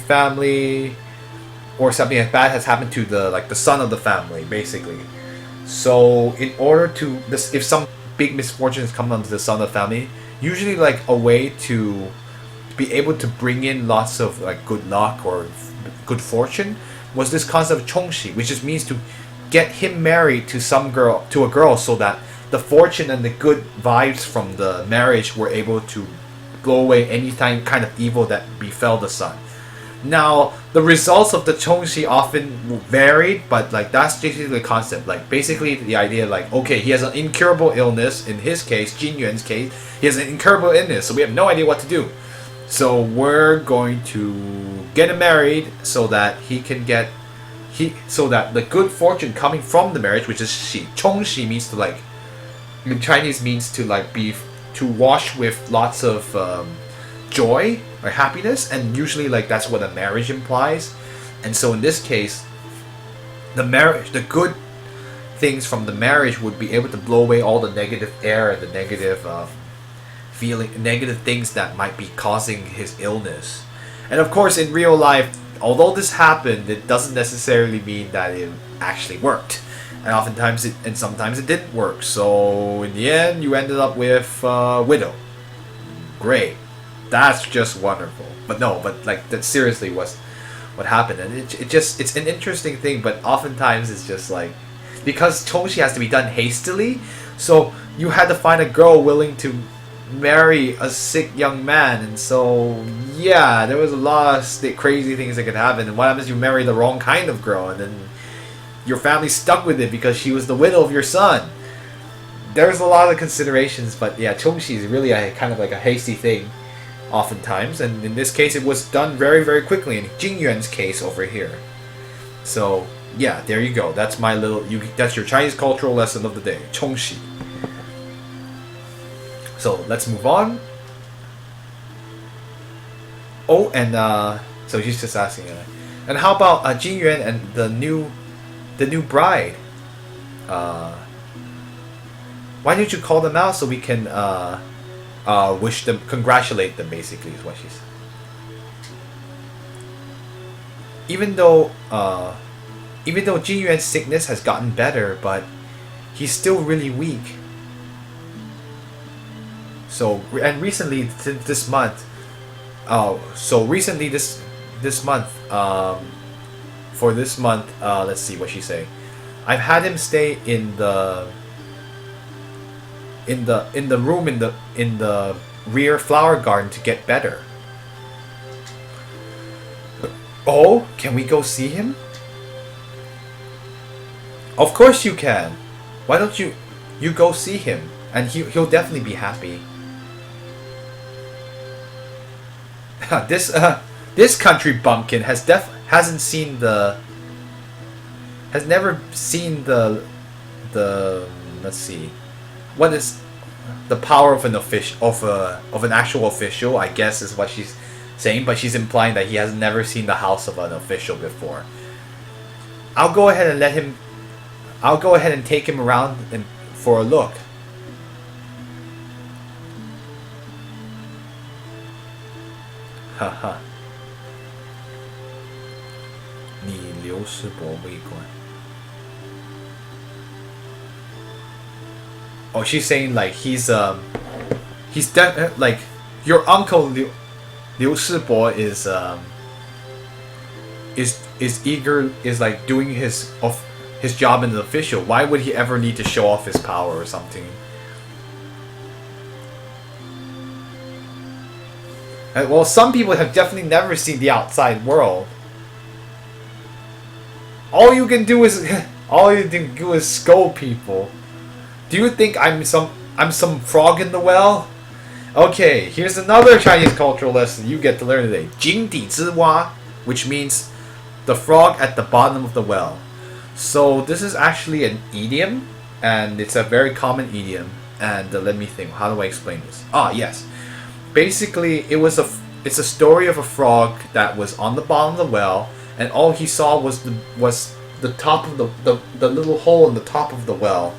family, or something bad has happened to the son of the family, basically. So in order to this, if some big misfortunes come onto the son of the family, usually like a way to be able to bring in lots of like good luck or good fortune was this concept of chongshi, which just means to get him married to a girl, so that the fortune and the good vibes from the marriage were able to blow away any kind of evil that befell the son. Now, the results of the chongshi often varied, but like that's basically the concept. Like basically the idea, like okay, he has an incurable illness. In his case, Jin Yuan's case, he has an incurable illness, so we have no idea what to do. So we're going to get him married so that so that the good fortune coming from the marriage, which is shi, chongshi means to like, in Chinese means to like to wash with lots of joy or happiness, and usually like that's what a marriage implies. And so in this case, the good things from the marriage would be able to blow away all the negative air and the negative negative things that might be causing his illness. And of course, in real life, although this happened, it doesn't necessarily mean that it actually worked. And sometimes it didn't work. So in the end, you ended up with widow. Great, that's just wonderful. But like that seriously was what happened, and it's an interesting thing. But oftentimes it's just like, because chongshi has to be done hastily, so you had to find a girl willing to marry a sick young man, and so yeah, there was a lot of crazy things that could happen. And what happens if you marry the wrong kind of girl, and then your family stuck with it because she was the widow of your son? There's a lot of considerations, but yeah, chongshi is really a kind of like a hasty thing oftentimes, and in this case it was done very, very quickly in Jing Yuan's case over here. So yeah, there you go. That's my that's your Chinese cultural lesson of the day, chongshi. So let's move on. Oh, and so she's just asking, and how about Jin Yuan and the new bride? Why don't you call them out so we can wish them, congratulate them? Basically, is what she's. Even though Jin Yuan's sickness has gotten better, but he's still really weak. So, and recently, this month, for this month, let's see what she say. I've had him stay in the room in the rear flower garden to get better. Oh, can we go see him? Of course you can. Why don't you go see him, and he'll definitely be happy. This country bumpkin has never seen the let's see, what is the power of an actual official, I guess is what she's saying, but she's implying that he has never seen the house of an official before. I'll go ahead and take him around for a look. Haha. 你刘师伯未官. Oh, she's saying like he's like your uncle Liu Shibo is like doing his job in the official. Why would he ever need to show off his power or something? Well, some people have definitely never seen the outside world. All you can do is scold people. Do you think I'm some frog in the well? Okay, here's another Chinese cultural lesson you get to learn today. 井底之蛙, which means the frog at the bottom of the well. So this is actually an idiom, and it's a very common idiom. And let me think, how do I explain this? Ah, yes. Basically, it's a story of a frog that was on the bottom of the well, and all he saw was the top of the little hole in the top of the well.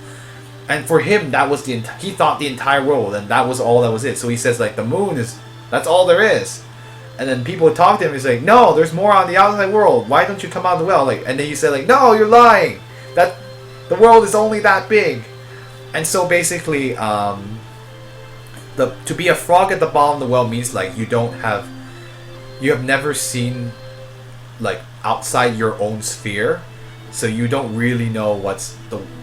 And for him, that was he thought the entire world, and that was all that was it. So he says like the moon that's all there is. And then people talk to him and say, no, there's more on the outside world. Why don't you come out of the well? Like, and then he said, like, no, you're lying. That the world is only that big. And so basically, to be a frog at the bottom of the well means like you have never seen like outside your own sphere, so you don't really know what's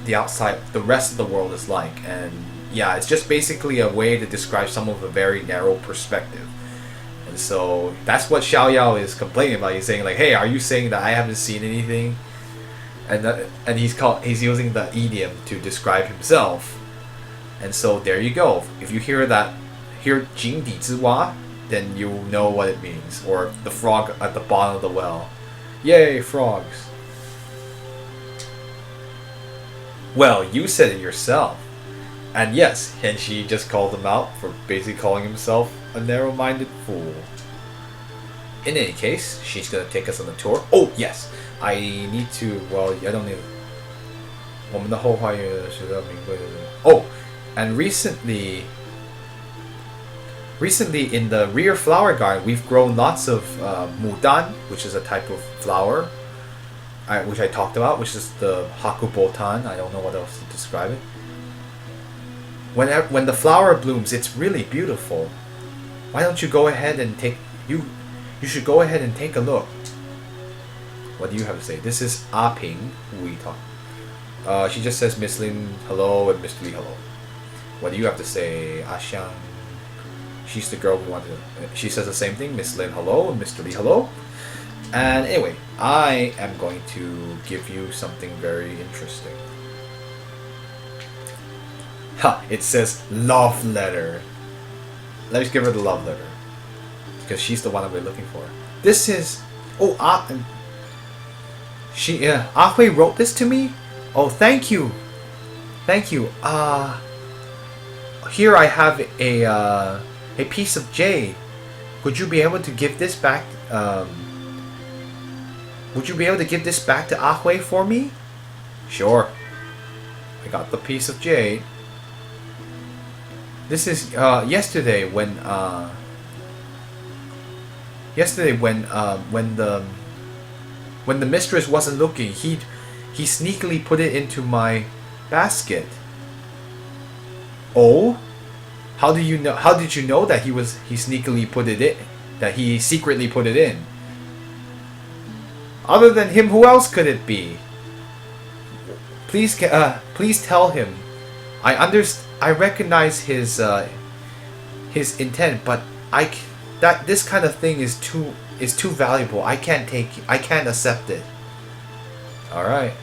the outside, the rest of the world is like. And yeah, it's just basically a way to describe someone with a very narrow perspective. And so that's what Xiao Yao is complaining about. He's saying like, hey, are you saying that I haven't seen anything? And he's using the idiom to describe himself. And so there you go. If you hear 井底之蛙, then you know what it means. Or the frog at the bottom of the well. Yay, frogs. Well, you said it yourself. And yes, Henshi just called him out for basically calling himself a narrow-minded fool. In any case, she's gonna take us on the tour. Oh, yes. I need to, well, I don't need... 我们的后花园是个名贵的... Oh, and recently in the rear flower garden, we've grown lots of mudan, which is a type of flower, which I talked about, which is the hakubotan. I don't know what else to describe it. When the flower blooms, it's really beautiful. Why don't you go ahead and you should go ahead and take a look. What do you have to say? This is Ah Ping, who we talk. She just says Miss Lin hello and Mr. Lee hello. What do you have to say, Ah Xiang? She's the girl we wanted to... She says the same thing, Miss Lin hello and Mr. Lee hello. And anyway, I am going to give you something very interesting. Ha! It says love letter. Let's give her the love letter, because she's the one that we're looking for. This is... Oh, Ah Hui wrote this to me? Oh, thank you. Thank you. Here I have a piece of jade. Would you be able to give this back? Would you be able to give this back to Ah Hui for me? Sure. I got the piece of jade. This is yesterday when the mistress wasn't looking, he sneakily put it into my basket. Oh, how did you know? How did you know that he sneakily put it in? That he secretly put it in? Other than him, who else could it be? Please tell him. I recognize his intent, but this kind of thing is too valuable. I can't accept it. All right.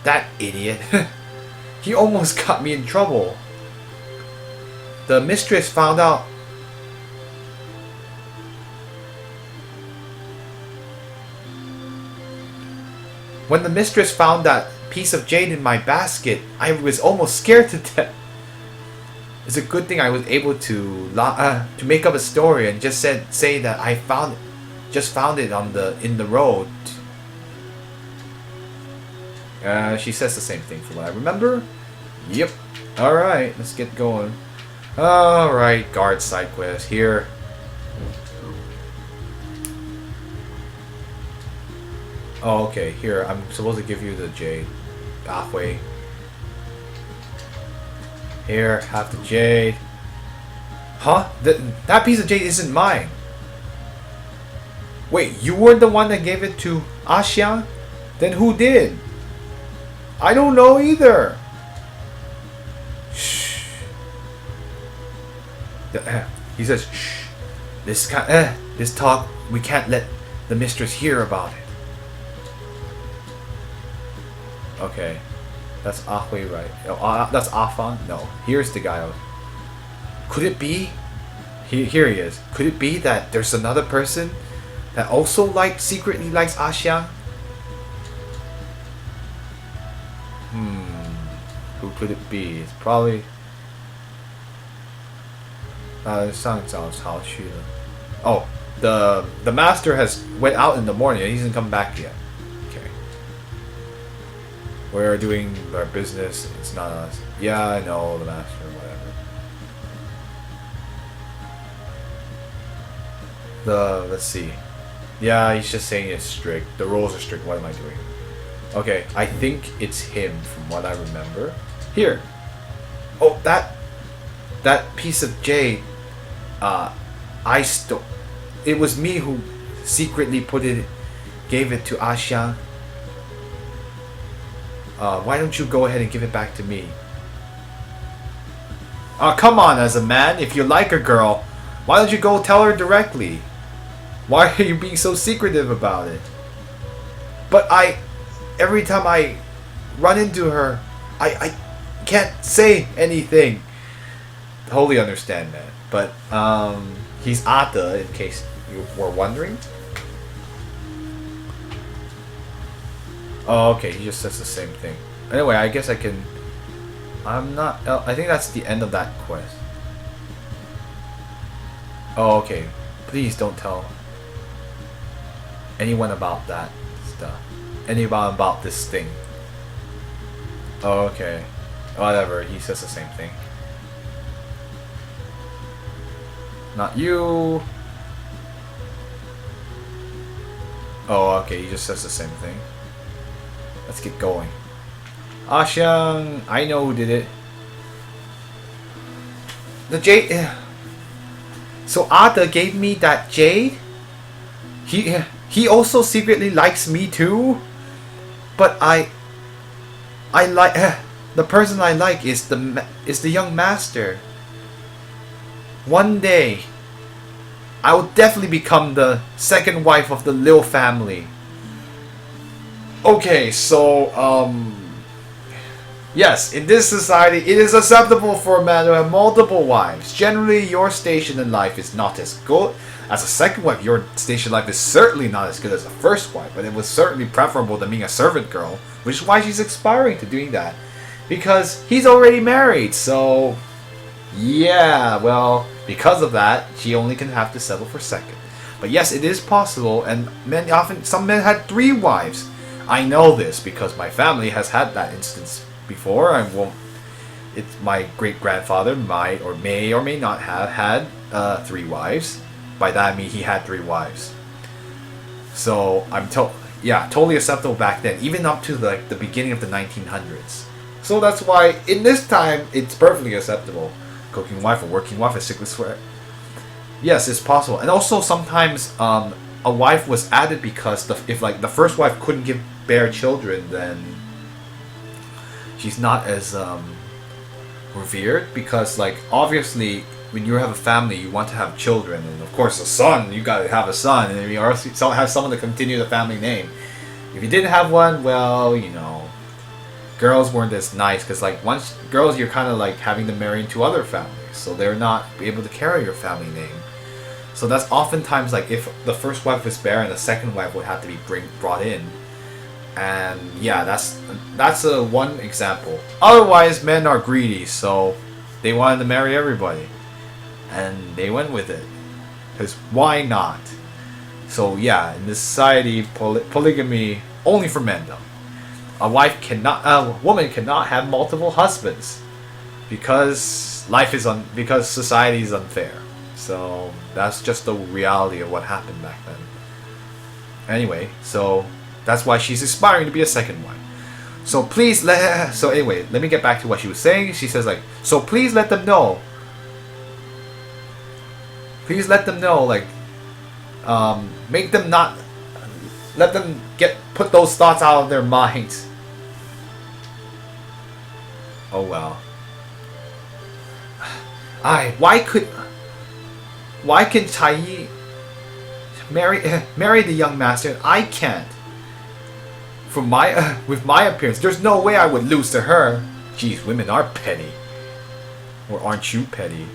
That idiot. He almost got me in trouble. The mistress found out. When the mistress found that piece of jade in my basket, I was almost scared to death. It's a good thing I was able to make up a story and just say that I found it in the road. She says the same thing from what I remember. Yep. All right, let's get going. All right, guard side quest here. Oh, okay. Here, I'm supposed to give you the jade. Ah Hui. Here, have the jade. Huh? That piece of jade isn't mine. Wait, you weren't the one that gave it to Ah Xiang? Then who did? I don't know either. Shh. He says, shh. This talk, we can't let the mistress hear about it. Okay. That's Ah Hui, right? Oh, that's Afan? No. Here's the guy. Could it be? Here he is. Could it be that there's another person that also secretly likes Ah Xiang? Who could it be? It's probably... 上早朝去了. Oh, the master has went out in the morning and he hasn't come back yet. Okay. We're doing our business. It's not us. Yeah, I know, the master, whatever. let's see. Yeah, he's just saying it's strict. The rules are strict. What am I doing? Okay, I think it's him from what I remember. Here. Oh, that piece of jade. I stole. It was me who secretly gave it to Asha. Why don't you go ahead and give it back to me? Come on, as a man, if you like a girl, why don't you go tell her directly? Why are you being so secretive about it? But every time I run into her, I can't say anything. Totally understand that. But, he's Ata, in case you were wondering. Oh, okay, he just says the same thing. Anyway, I guess I can... I think that's the end of that quest. Oh, okay. Please don't tell anyone about that stuff. Anyone about this thing. Oh, okay. Whatever, he says the same thing. Not you. Oh, okay, he just says the same thing. Let's get going. Ashyang, I know who did it. The jade. So Ada gave me that jade. He also secretly likes me too. But I like the person I like is the young master. One day, I will definitely become the second wife of the Liu family. Okay, so yes, in this society, it is acceptable for a man to have multiple wives. Generally, your station in life is not as good as a second wife. Your station in life is certainly not as good as a first wife, but it was certainly preferable than being a servant girl, which is why she's aspiring to doing that. Because he's already married, so... yeah, well, because of that, she only can have to settle for second. But yes, it is possible, and some men had 3 wives. I know this because my family has had that instance before. It's my great-grandfather might or may not have had 3 wives. By that I mean he had 3 wives. So totally acceptable back then, even up to the beginning of the 1900s. So that's why in this time it's perfectly acceptable. Cooking wife or working wife, a sickness sweat. Yes, it's possible, and also sometimes a wife was added because if the first wife couldn't bear children, then she's not as revered, because obviously when you have a family you want to have children, and of course a son, you gotta have a son, and you also have someone to continue the family name. If you didn't have one, well, girls weren't as nice, because once girls, you're kind of having them marry into other families, so they're not able to carry your family name. So that's oftentimes if the first wife is barren, the second wife would have to be brought in. And yeah, that's one example. Otherwise, men are greedy, so they wanted to marry everybody, and they went with it, because why not? So yeah, in this society, polygamy only for men though. A woman cannot have multiple husbands because society is unfair. So that's just the reality of what happened back then. Anyway, so that's why she's aspiring to be a second wife. So anyway, let me get back to what she was saying. She says so please let them know. Please let them know, make them not, let them put those thoughts out of their minds. Oh well. Why can Tai marry the young master and I can't? With my appearance, there's no way I would lose to her. Geez, women are petty. Or aren't you petty?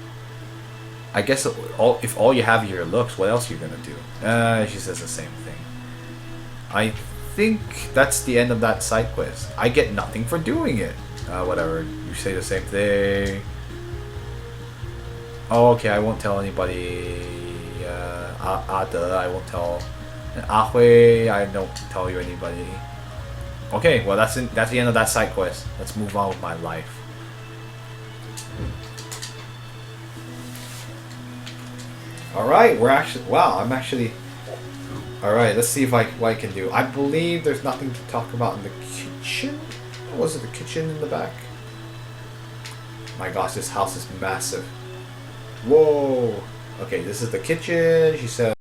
I guess if all you have are your looks, what else are you gonna do? She says the same thing. I think that's the end of that side quest. I get nothing for doing it. Whatever. You say the same thing. Oh, okay, I won't tell anybody. Ada, I won't tell. And Ahui, I don't tell you anybody. Okay, well that's the end of that side quest. Let's move on with my life. All right, we're actually. Wow, I'm actually. All right, let's see if what I can do. I believe there's nothing to talk about in the kitchen. Or was it the kitchen in the back? My gosh, this house is massive. Whoa. Okay, this is the kitchen. She said.